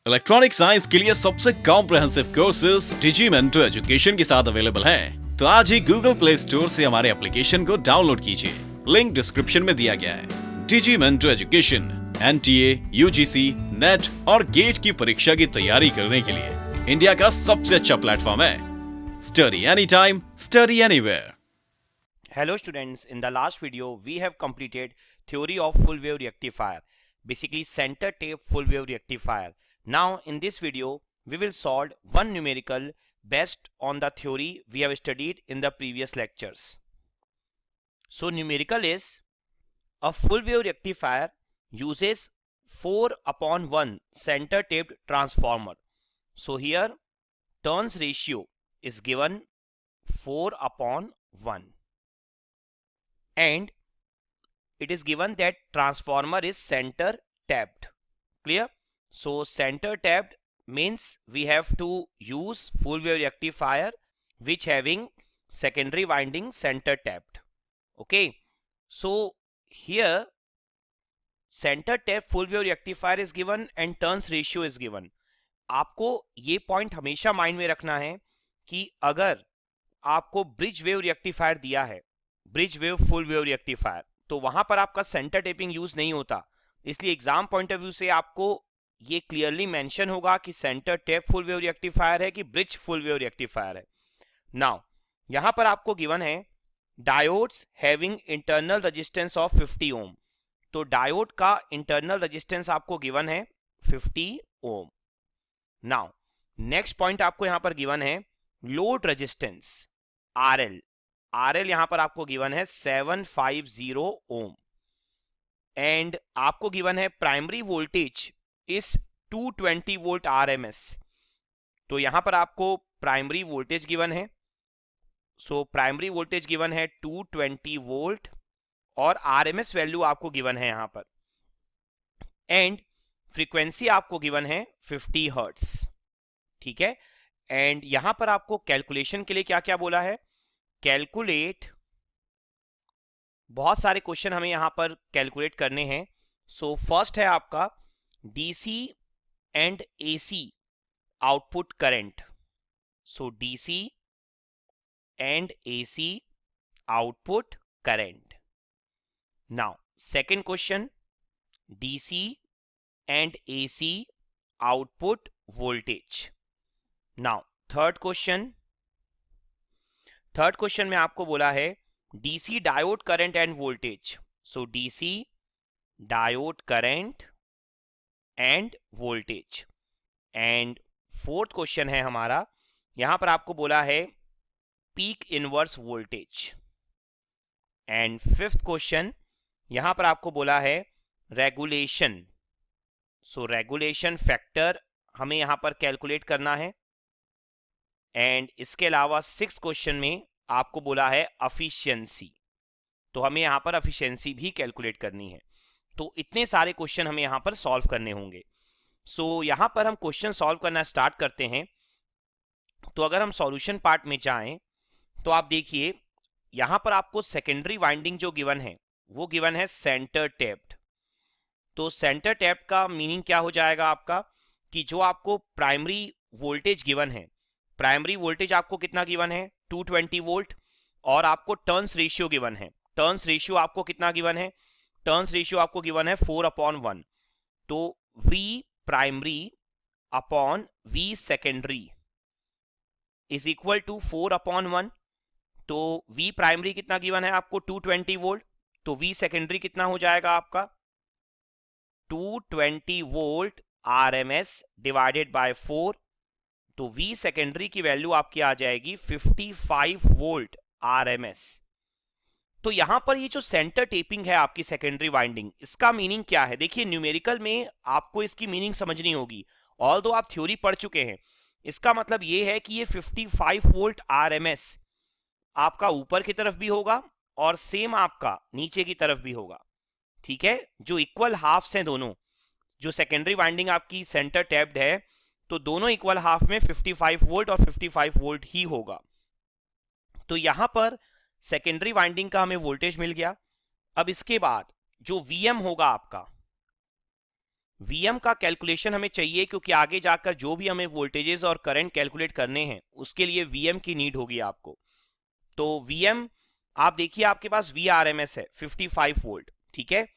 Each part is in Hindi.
इलेक्ट्रॉनिक साइंस के लिए सबसे कॉम्प्रिहेंसिव कोर्सेज डिजीमेंटो एजुकेशन के साथ अवेलेबल हैं। तो आज ही गूगल प्ले स्टोर से हमारे एप्लीकेशन को डाउनलोड कीजिए। लिंक डिस्क्रिप्शन में दिया गया है। डिजीमेंटो एजुकेशन एनटीए, यूजीसी, नेट और गेट की परीक्षा की तैयारी करने के लिए इंडिया का सबसे अच्छा प्लेटफॉर्म है। Study any time, study anywhere. Hello students, in the last video we have completed theory of full wave rectifier, basically center tape full wave rectifier. Now in this video we will solve one numerical based on the theory we have studied in the previous lectures. So numerical is a full wave rectifier uses 4/1 center taped transformer. So here turns ratio is given 4/1. And it is given that transformer is center tapped. Clear? So center tapped means we have to use full wave rectifier which having secondary winding center tapped. Okay, so here center tap full wave rectifier is given and turns ratio is given. आपको ये पॉइंट हमेशा माइंड में रखना है कि अगर आपको ब्रिज वेव रेक्टिफायर दिया है, bridge wave full wave rectifier, तो वहां पर आपका सेंटर टेपिंग यूज नहीं होता। इसलिए एग्जाम पॉइंट ऑफ व्यू से आपको ये क्लियरली मेंशन होगा कि centre tap full wave rectifier है कि ब्रिज फुल वेव रेक्टिफायर है। नाउ यहां पर आपको गिवन है diodes having internal resistance of 50 ओम। तो डायोड का इंटरनल रेजिस्टेंस आपको गिवन है 50 ओम। नाउ नेक्स्ट पॉइंट आपको यहां पर गिवन है लोड रेजिस्टेंस RL। RL यहां पर आपको गिवन है 750 ओम एंड आपको गिवन है प्राइमरी वोल्टेज इस 220 वोल्ट RMS। तो यहां पर आपको प्राइमरी वोल्टेज गिवन है, सो प्राइमरी वोल्टेज गिवन है 220 वोल्ट और RMS वैल्यू आपको गिवन है यहां पर, एंड फ्रीक्वेंसी आपको गिवन है 50 हर्ट्ज। ठीक है, एंड यहां पर आपको कैलकुलेशन के लिए क्या क्या बोला है, कैलकुलेट, बहुत सारे क्वेश्चन हमें यहां पर कैलकुलेट करने हैं। सो फर्स्ट है आपका DC and AC output current. So DC and AC output current. Now second question DC and AC output voltage. Now third question में आपको बोला है DC diode current and voltage. So DC diode current and voltage. And fourth question है हमारा, यहां पर आपको बोला है peak inverse voltage. And fifth question यहां पर आपको बोला है रेगुलेशन। सो रेगुलेशन फैक्टर हमें यहां पर कैलकुलेट करना है। एंड इसके अलावा सिक्स क्वेश्चन में आपको बोला है एफिशिएंसी, तो हमें यहां पर एफिशिएंसी भी कैलकुलेट करनी है। तो इतने सारे क्वेश्चन हमें यहां पर सॉल्व करने होंगे। सो यहां पर हम क्वेश्चन सॉल्व करना स्टार्ट करते हैं। तो अगर हम सॉल्यूशन पार्ट में जाएं तो आप देखिए यहां पर आपको सेकेंडरी वाइंडिंग जो गिवन है वो गिवन है सेंटर टैप्ड। तो सेंटर टैप्ड का मीनिंग क्या हो जाएगा आपका कि जो आपको प्राइमरी वोल्टेज गिवन है, प्राइमरी वोल्टेज आपको कितना गिवन है 220 वोल्ट, और आपको टर्न्स रेशियो गिवन है। टर्न्स रेशियो आपको कितना गिवन है, टर्न्स रेशियो आपको गिवन है 4/1। तो V primary upon V secondary is equal to 4/1। तो V प्राइमरी कितना गिवन है आपको 220 वोल्ट, तो V सेकेंडरी कितना हो जाएगा आपका 220 वोल्ट RMS डिवाइडेड बाय 4। तो V सेकेंडरी की वैल्यू आपकी आ जाएगी 55 वोल्ट RMS। तो यहां पर ये जो सेंटर टेपिंग है आपकी सेकेंडरी वाइंडिंग, इसका मीनिंग क्या है, देखिए न्यूमेरिकल में आपको इसकी मीनिंग समझनी होगी। ऑल्दो आप थ्योरी पढ़ चुके हैं, इसका मतलब ये है कि ये 55 वोल्ट RMS आपका ऊपर की तरफ भी होगा और सेम आपका नीचे की तरफ भी होगा। ठीक है, जो इक्वल हाफ्स हैं दोनों, जो सेकेंडरी वाइंडिंग आपकी सेंटर टैप्ड है तो दोनों इक्वल हाफ में 55 वोल्ट और 55 वोल्ट ही होगा। तो यहां पर सेकेंडरी वाइंडिंग का हमें वोल्टेज मिल गया। अब इसके बाद जो Vm होगा आपका, Vm का कैलकुलेशन हमें चाहिए क्योंकि आगे जाकर जो भी हमें वोल्टेजेस और करंट कैलकुलेट करने हैं उसके लिए Vm की नीड होगी आपको। तो Vm आप देखिए आपके पास Vrms है 55 वोल्ट, ठीक है।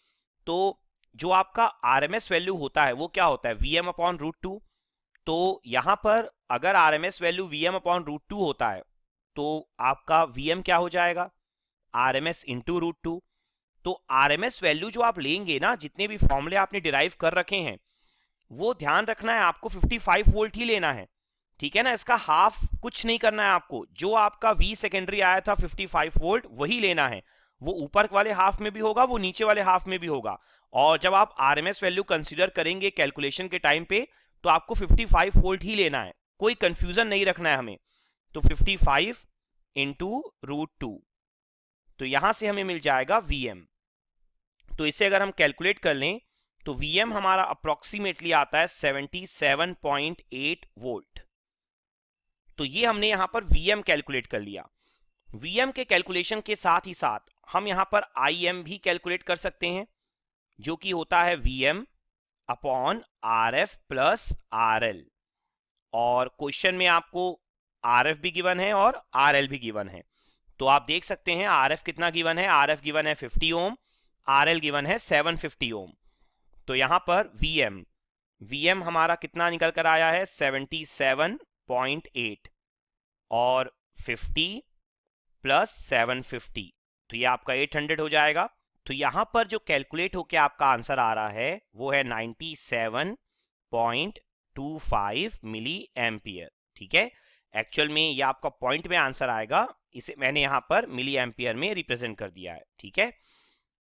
तो जो आपका RMS वैल्यू होता है वो क्या होता है, Vm अपॉन रूट 2। तो यहां पर अगर RMS value Vm upon root 2 होता है तो आपका Vm क्या हो जाएगा, RMS इंटू रूट 2। तो RMS वैल्यू जो आप लेंगे ना, जितने भी फॉर्मूले आपने डिराइव कर रखे हैं वो ध्यान रखना है आपको 55 वोल्ट ही लेना है, ठीक है ना। इसका हाफ कुछ नहीं करना है आपको, जो आपका V सेकेंडरी आया था 55 वोल्ट वही लेना है। वो ऊपर वाले हाफ में भी होगा, वो नीचे वाले हाफ में भी होगा। और जब आप RMS वैल्यू कंसीडर करेंगे कैलकुलेशन के टाइम पे तो आपको 55 वोल्ट ही लेना है, कोई कंफ्यूजन नहीं रखना है हमें। तो 55 इंटू रूट 2, तो यहां से हमें मिल जाएगा Vm। तो इसे अगर हम कैलकुलेट कर लें तो Vm हमारा अप्रोक्सीमेटली आता है 77.8 वोल्ट। तो ये हमने यहां पर Vm कैलकुलेट कर लिया। Vm के कैलकुलेशन के साथ ही साथ हम यहां पर Im भी कैलकुलेट कर सकते हैं, जो कि होता है Vm upon RF plus RL। और क्वेश्चन में आपको RF भी गिवन है और RL भी गिवन है। तो आप देख सकते हैं RF कितना गिवन है, RF गिवन है 50 ओम, RL गिवन है 750 ओम। तो यहां पर Vm हमारा कितना निकल कर आया है 77.8 और 50 प्लस 750, तो ये आपका 800 हो जाएगा। तो यहां पर जो कैलकुलेट होके आपका आंसर आ रहा है वो है 97.25 मिली एम्पियर, ठीक है। एक्चुअल में ये आपका पॉइंट में आंसर आएगा, इसे मैंने यहां पर मिली एम्पियर में रिप्रेजेंट कर दिया है, ठीक है।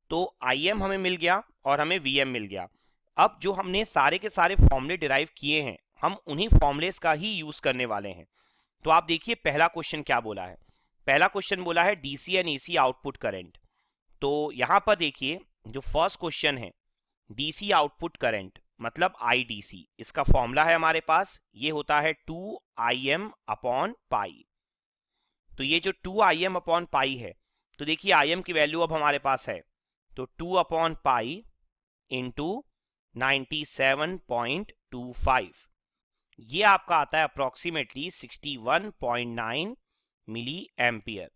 तो Im हमें मिल गया और हमें Vm मिल गया। अब जो हमने सारे के सारे फॉर्मूले डिराइव किए हैं हम उन्हीं फॉर्मूलेस का ही यूज करने वाले हैं। तो आप देखिए पहला क्वेश्चन क्या बोला है, पहला क्वेश्चन बोला है DC and AC output current. तो यहां पर देखिए जो फर्स्ट क्वेश्चन है डीसी आउटपुट करंट मतलब IDC, इसका फॉर्मूला है हमारे पास, ये होता है 2Im अपॉन पाई। तो ये जो 2Im अपॉन पाई है, तो देखिए Im की वैल्यू अब हमारे पास है, तो 2 अपॉन पाई इंटू 97.25, ये आपका आता है अप्रोक्सीमेटली 61.9 मिली एम्पियर।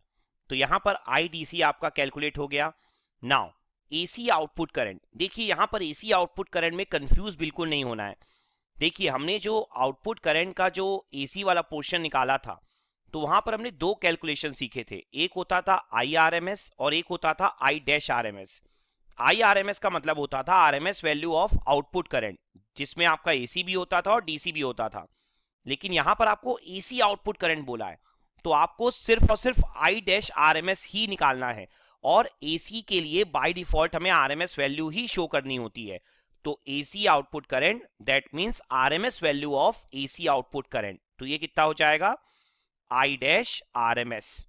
तो यहां पर IDC आपका कैलकुलेट हो गया। नाउ AC आउटपुट करंट, देखिए यहां पर AC आउटपुट करंट में कंफ्यूज बिल्कुल नहीं होना है। देखिए हमने जो आउटपुट करंट का जो AC वाला पोर्शन निकाला था तो वहां पर हमने दो कैलकुलेशन सीखे थे, एक होता था IRMS और एक होता था I-RMS। IRMS का मतलब होता था RMS value of output current, जिसमें आपका AC भी होता था और DC भी होता था। लेकिन यहां पर आपको AC आउटपुट करंट बोला है तो आपको सिर्फ और सिर्फ I-RMS ही निकालना है, और AC के लिए बाय डिफॉल्ट हमें RMS वैल्यू ही शो करनी होती है। तो AC output current that means RMS value of AC output current, तो ये कितना हो जाएगा I-RMS।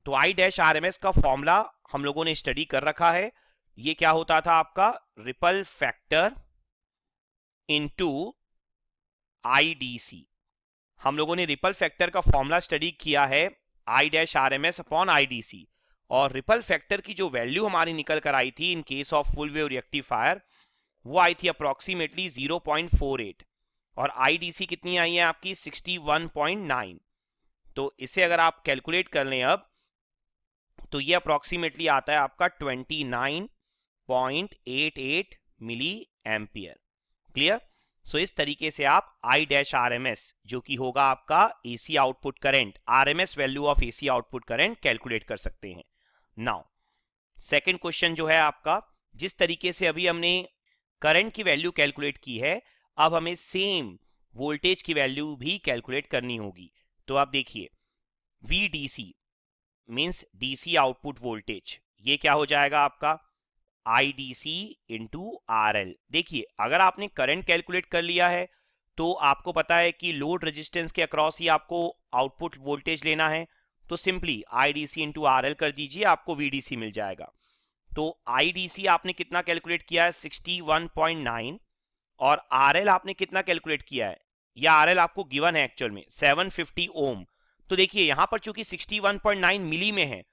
तो I-RMS का फॉर्मूला हम लोगों ने स्टडी कर रखा है, ये क्या होता था आपका रिपल फैक्टर इनटू IDC। हम लोगों ने रिपल फैक्टर का फॉर्मूला स्टडी किया है I-RMS अपॉन IDC, और रिपल फैक्टर की जो वैल्यू हमारी निकल कर आई थी in case of full wave rectifier वो आई थी अप्रोक्सीमेटली 0.48, और IDC कितनी आई है आपकी 61.9। तो इसे अगर आप कैलकुलेट कर लें अब तो ये अप्रोक्सीमेटली आता है आपका 29.88 मिली एम्पियर। क्लियर। सो इस तरीके से आप I-RMS जो कि होगा आपका AC output current, RMS value of AC output current calculate कर सकते हैं। नाउ सेकंड क्वेश्चन जो है आपका, जिस तरीके से अभी हमने करंट की वैल्यू कैलकुलेट की है अब हमें सेम वोल्टेज की वैल्यू भी कैलकुलेट करनी होगी। तो आप देखिए VDC means DC output voltage, ये क्या हो जाएगा आपका IDC इंटू RL। देखिए अगर आपने करंट कैलकुलेट कर लिया है तो आपको पता है कि लोड रेजिस्टेंस के अक्रॉस ही आपको आउटपुट वोल्टेज लेना है, तो सिंपली IDC इंटू RL कर दीजिए, आपको VDC मिल जाएगा। तो IDC आपने कितना कैलकुलेट किया है 61.9, और RL आपने कितना कैलकुलेट किया है, या RL आपको गिवन है एक्चुअल में 750 ओम। तो देखिए यहां पर चूंकि 61.9 मिली में है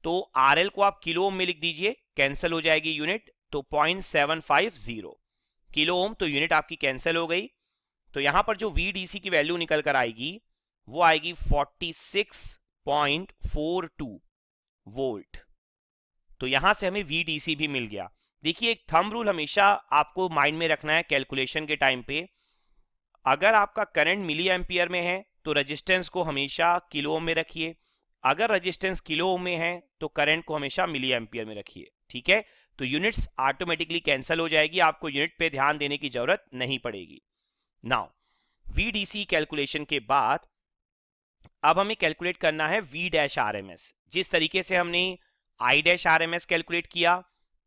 तो RL को आप किलो ओम में लिख दीजिए, कैंसिल हो जाएगी यूनिट, तो 0.750। किलो ओम, तो यूनिट आपकी कैंसिल हो गई। तो यहां पर जो VDC की वैल्यू निकल कर आएगी वो आएगी 46.42 वोल्ट। तो यहां से हमें VDC भी मिल गया। देखिए, एक थंब रूल हमेशा आपको माइंड में रखना है कैलकुलेशन के टाइम पे। अगर आपका करंट मिली एम्पियर में है तो रेजिस्टेंस को हमेशा किलो ओम में रखिए, अगर रेजिस्टेंस किलो ओम में है तो करंट को हमेशा मिली एम्पियर में रखिए, ठीक है। तो यूनिट्स ऑटोमेटिकली कैंसिल हो जाएगी, आपको यूनिट पे ध्यान देने की जरूरत नहीं पड़ेगी। नाउ VDC कैलकुलेशन के बाद अब हमें कैलकुलेट करना है V-RMS। जिस तरीके से हमने I-RMS कैलकुलेट किया,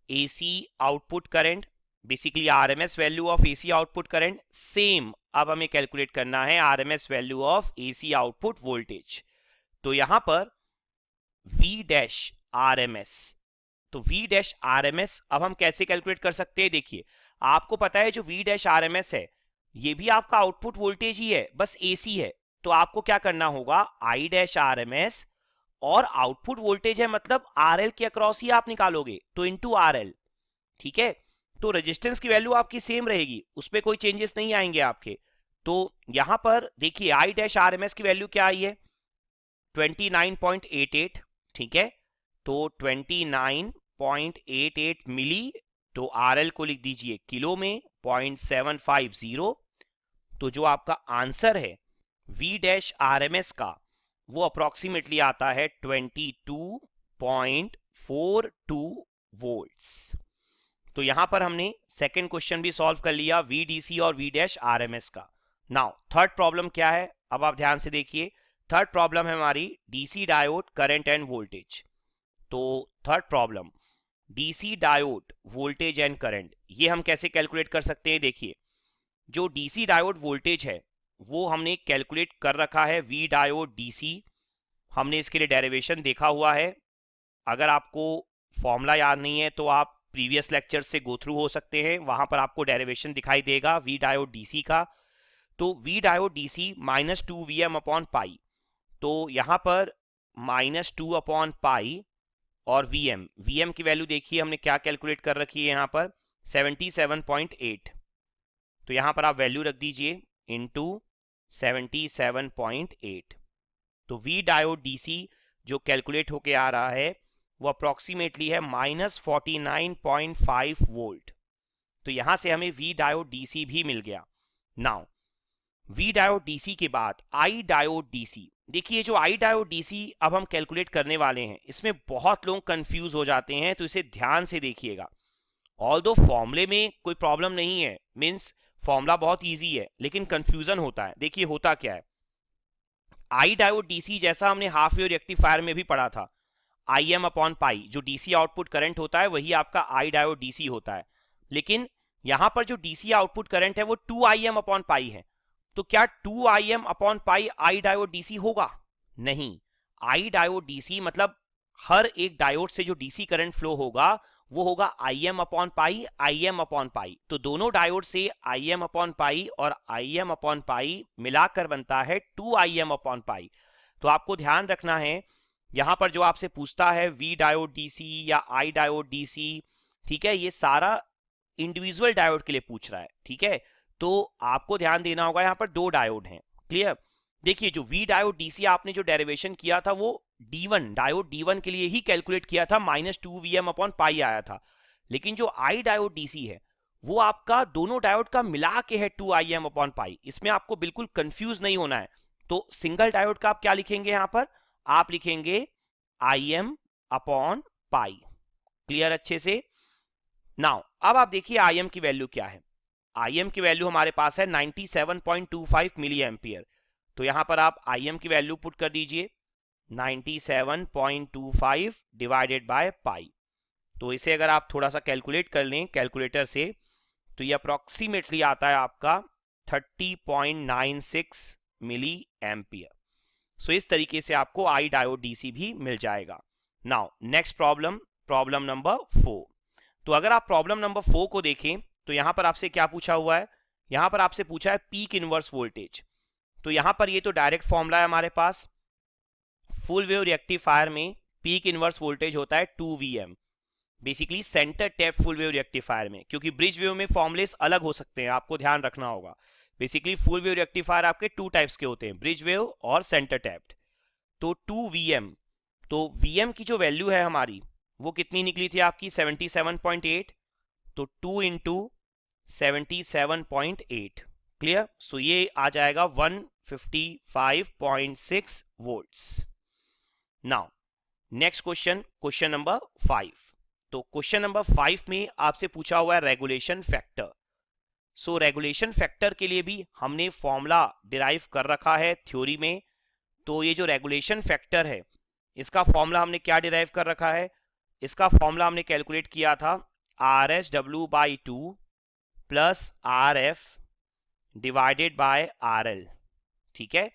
AC output current, basically RMS value of AC output current, same अब हमें कैलकुलेट करना है RMS value of AC output voltage. तो यहां पर V-RMS, तो V-RMS अब हम कैसे कैलकुलेट कर सकते हैं? देखिए, आपको पता है जो V-RMS है ये भी आपका आउटपुट वोल्टेज ही है, बस AC है। तो आपको क्या करना होगा, I-RMS और आउटपुट वोल्टेज है मतलब RL के अक्रॉस ही आप निकालोगे, तो इनटू RL, ठीक है। तो रेजिस्टेंस की वैल्यू आपकी सेम रहेगी, उस पर कोई चेंजेस नहीं आएंगे आपके। तो यहां पर देखिए I-RMS की वैल्यू क्या आई है, 29.88, ठीक है। तो 29.88 मिली, तो RL को लिख दीजिए किलो में 0.750। तो जो आपका आंसर है V-RMS का वो अप्रोक्सीमेटली आता है 22.42 वोल्ट्स। तो यहां पर हमने सेकेंड क्वेश्चन भी सॉल्व कर लिया VDC और V-RMS का। नाउ थर्ड प्रॉब्लम क्या है, अब आप ध्यान से देखिए। थर्ड प्रॉब्लम है हमारी DC diode current and voltage. तो third problem DC diode voltage and current, ये हम कैसे कैलकुलेट कर सकते हैं? देखिए, जो DC डायोड वोल्टेज है वो हमने कैलकुलेट कर रखा है V डायोड DC, हमने इसके लिए डेरिवेशन देखा हुआ है। अगर आपको फॉर्मूला याद नहीं है तो आप प्रीवियस लेक्चर से गो थ्रू हो सकते हैं, वहां पर आपको डेरिवेशन दिखाई देगा V डायोड DC का। तो V diode DC -2Vm upon pi, तो यहां पर -2 अपॉन पाई और Vm की वैल्यू देखिए हमने क्या कैलकुलेट कर रखी है यहाँ पर 77.8। तो यहां पर आप वैल्यू रख दीजिए इनटू 77.8। तो V डायोड DC जो कैलकुलेट होके आ रहा है वो अप्रोक्सीमेटली है -49.5 वोल्ट। तो यहां से हमें V डायोड DC भी मिल गया। नाउ V डायोड DC के बाद I डायोड DC, देखिए जो I डायोड DC अब हम कैलकुलेट करने वाले हैं, इसमें बहुत लोग कंफ्यूज हो जाते हैं, तो इसे ध्यान से देखिएगा। ऑल्दो फॉर्मूले में कोई प्रॉब्लम नहीं है, मींस फॉर्मूला बहुत इजी है, लेकिन कंफ्यूजन होता है। देखिए होता क्या है, I डायोड DC जैसा हमने हाफ वेव रेक्टिफायर में भी पढ़ा था, IM अपॉन पाई, जो DC आउटपुट करंट होता है वही आपका I डायोड DC होता है। लेकिन यहां पर जो DC आउटपुट करंट है वो 2IM अपॉन पाई है। तो क्या 2IM upon pi I diode DC होगा? नहीं, I डायोड DC मतलब हर एक डायोड से जो DC करंट फ्लो होगा वो होगा IM upon pi, IM upon pi. तो दोनों डायोड से IM अपॉन पाई और IM अपॉन पाई मिलाकर बनता है 2IM अपॉन पाई। तो आपको ध्यान रखना है, यहां पर जो आपसे पूछता है V डायोड DC या I डायोड DC, ठीक है, ये सारा इंडिविजुअल डायोड के लिए पूछ रहा है, ठीक है। तो आपको ध्यान देना होगा, यहाँ पर दो डायोड हैं, क्लियर। देखिए जो V डायोड DC आपने जो डेरिवेशन किया था वो D1 डायोड D1 के लिए ही कैलकुलेट किया था, -2Vm अपॉन पाई आया था। लेकिन जो I डायोड DC है वो आपका दोनों डायोड का मिला के है 2IM अपॉन पाई। इसमें आपको बिल्कुल कंफ्यूज नहीं होना है। तो सिंगल डायोड का आप क्या लिखेंगे, यहाँ पर आप लिखेंगे IM अपॉन पाई, क्लियर अच्छे से। नाउ अब आप देखिए IM की वैल्यू क्या है। IM की वैल्यू हमारे पास है 97.25 मिली एम्पियर। तो यहां पर आप IM की वैल्यू पुट कर दीजिए 97.25 डिवाइडेड बाय पाई। तो इसे अगर आप थोड़ा सा कैलकुलेट कर लें कैलकुलेटर से तो ये अप्रोक्सीमेटली आता है आपका 30.96 मिली एम्पियर। सो इस तरीके से आपको I डायोड DC भी मिल जाएगा। Now next problem, problem number 4। तो अगर आप प्रॉब्लम नंबर 4 को देखें तो यहां पर आपसे क्या पूछा हुआ है, यहां पर आपसे पूछा है पीक इनवर्स वोल्टेज। तो यहां पर ये तो डायरेक्ट फॉर्मूला है हमारे पास, फुल वेव रेक्टिफायर में पीक इनवर्स वोल्टेज होता है 2Vm। Basically centre tap full wave rectifier में, क्योंकि ब्रिज वेव में फॉर्मुलेस अलग हो सकते हैं, आपको ध्यान रखना होगा। बेसिकली फुल वेव रेक्टिफायर आपके 2 टाइप्स के होते हैं, ब्रिज वेव और सेंटर टैप्ड। तो 2 VM, तो VM की जो वैल्यू है हमारी वो कितनी निकली थी आपकी 77.8, तो 2 इंटू 77.8, क्लियर। सो ये आ जाएगा 155.6 volts. Now next question, question number 5। तो क्वेश्चन नंबर 5 में आपसे पूछा हुआ है रेगुलेशन फैक्टर। सो रेगुलेशन फैक्टर के लिए भी हमने फॉर्मूला डिराइव कर रखा है थ्योरी में। तो ये जो रेगुलेशन फैक्टर है इसका फॉर्मूला हमने क्या डिराइव कर रखा है, इसका फॉर्मूला हमने कैलकुलेट किया था RSW/2 plus RF divided by RL, ठीक है।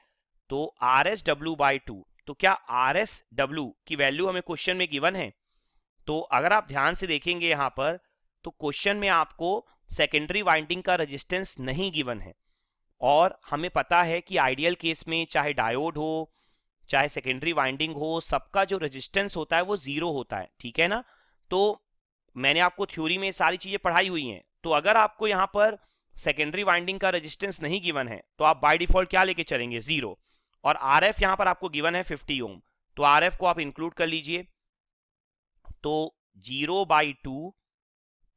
तो RSW/2, तो क्या RSW की वैल्यू हमें क्वेश्चन में गिवन है। तो अगर आप ध्यान से देखेंगे यहां पर, तो क्वेश्चन में आपको सेकेंडरी वाइंडिंग का रेजिस्टेंस नहीं गिवन है, और हमें पता है कि आइडियल केस में चाहे डायोड हो चाहे सेकेंडरी वाइंडिंग हो, सबका जो रेजिस्टेंस होता है वो 0 होता है, ठीक है ना। तो मैंने आपको थ्योरी में सारी चीजें पढ़ाई हुई हैं। तो अगर आपको यहाँ पर सेकेंडरी वाइंडिंग का रेजिस्टेंस नहीं गिवन है तो आप बाय डिफॉल्ट क्या लेके चलेंगे, 0। और RF यहाँ पर आपको गिवन है 50 ओम, तो RF को आप इंक्लूड कर लीजिए। तो 0/2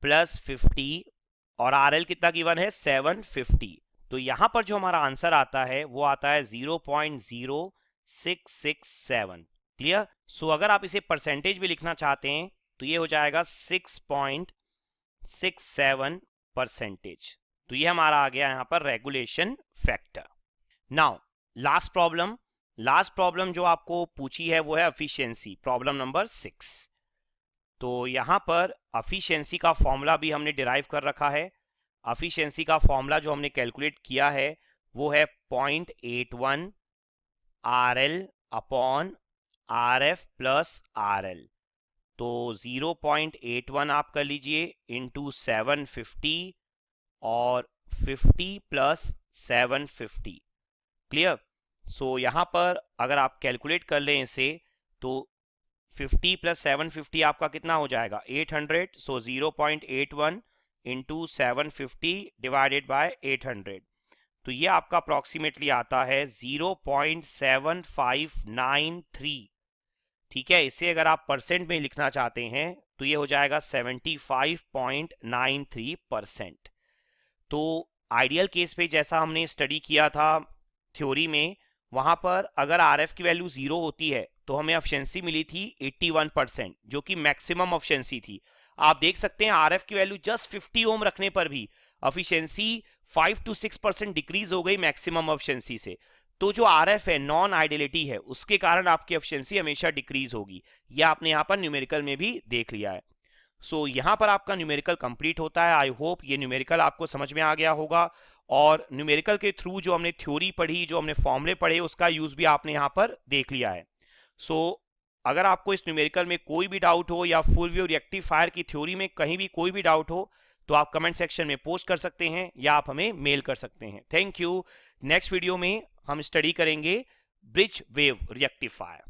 प्लस 50 और RL कितना गिवन है 750। तो यहां पर जो हमारा आंसर आता है वो आता है 0.0667, क्लियर। सो अगर आप इसे परसेंटेज भी लिखना चाहते हैं तो ये हो जाएगा 6.67%। तो ये हमारा आ गया यहां पर regulation factor. Now last problem जो आपको पूछी है वो है एफिशिएंसी, प्रॉब्लम नंबर 6। तो यहां पर एफिशिएंसी का फॉर्मूला भी हमने डिराइव कर रखा है। एफिशिएंसी का फॉर्मूला जो हमने कैलकुलेट किया है वो है 0.81 RL upon RF plus RL। तो 0.81 आप कर लीजिए इंटू 750 और 50 प्लस 750, क्लियर। सो यहां पर अगर आप कैलकुलेट कर लें इसे तो 50 प्लस 750 आपका कितना हो जाएगा 800। सो 0.81 इंटू 750 डिवाइडेड बाय 800, तो ये आपका अप्रोक्सीमेटली आता है 0.7593, ठीक है। इसे अगर आप परसेंट में लिखना चाहते हैं तो ये हो जाएगा 75.93%। तो आइडियल केस पे जैसा हमने स्टडी किया था थ्योरी में, वहां पर अगर RF की वैल्यू 0 होती है तो हमें एफिशिएंसी मिली थी 81%, जो कि मैक्सिमम एफिशिएंसी थी। आप देख सकते हैं RF की वैल्यू जस्ट 50 ओम रखने पर भी एफिशिएंसी 5 to 6% डिक्रीज हो गई मैक्सिमम एफिशिएंसी से। तो जो RF है नॉन आइडियलिटी है, उसके कारण आपकी एफिशिएंसी हमेशा डिक्रीज होगी। यह आपने यहाँ पर न्यूमेरिकल में भी देख लिया है। सो यहाँ पर आपका न्यूमेरिकल कंप्लीट होता है। आई होप ये न्यूमेरिकल आपको समझ में आ गया होगा, और न्यूमेरिकल के थ्रू जो हमने थ्योरी पढ़ी, जो हमने फॉर्मूले पढ़े, उसका यूज भी आपने यहाँ पर देख लिया है। सो अगर आपको इस न्यूमेरिकल में कोई भी डाउट हो या फुल वेव रेक्टिफायर की थ्योरी में कहीं भी कोई भी डाउट हो तो आप कमेंट सेक्शन में पोस्ट कर सकते हैं या आप हमें मेल कर सकते हैं। Thank you. नेक्स्ट वीडियो में हम स्टडी करेंगे ब्रिज वेव रेक्टिफायर।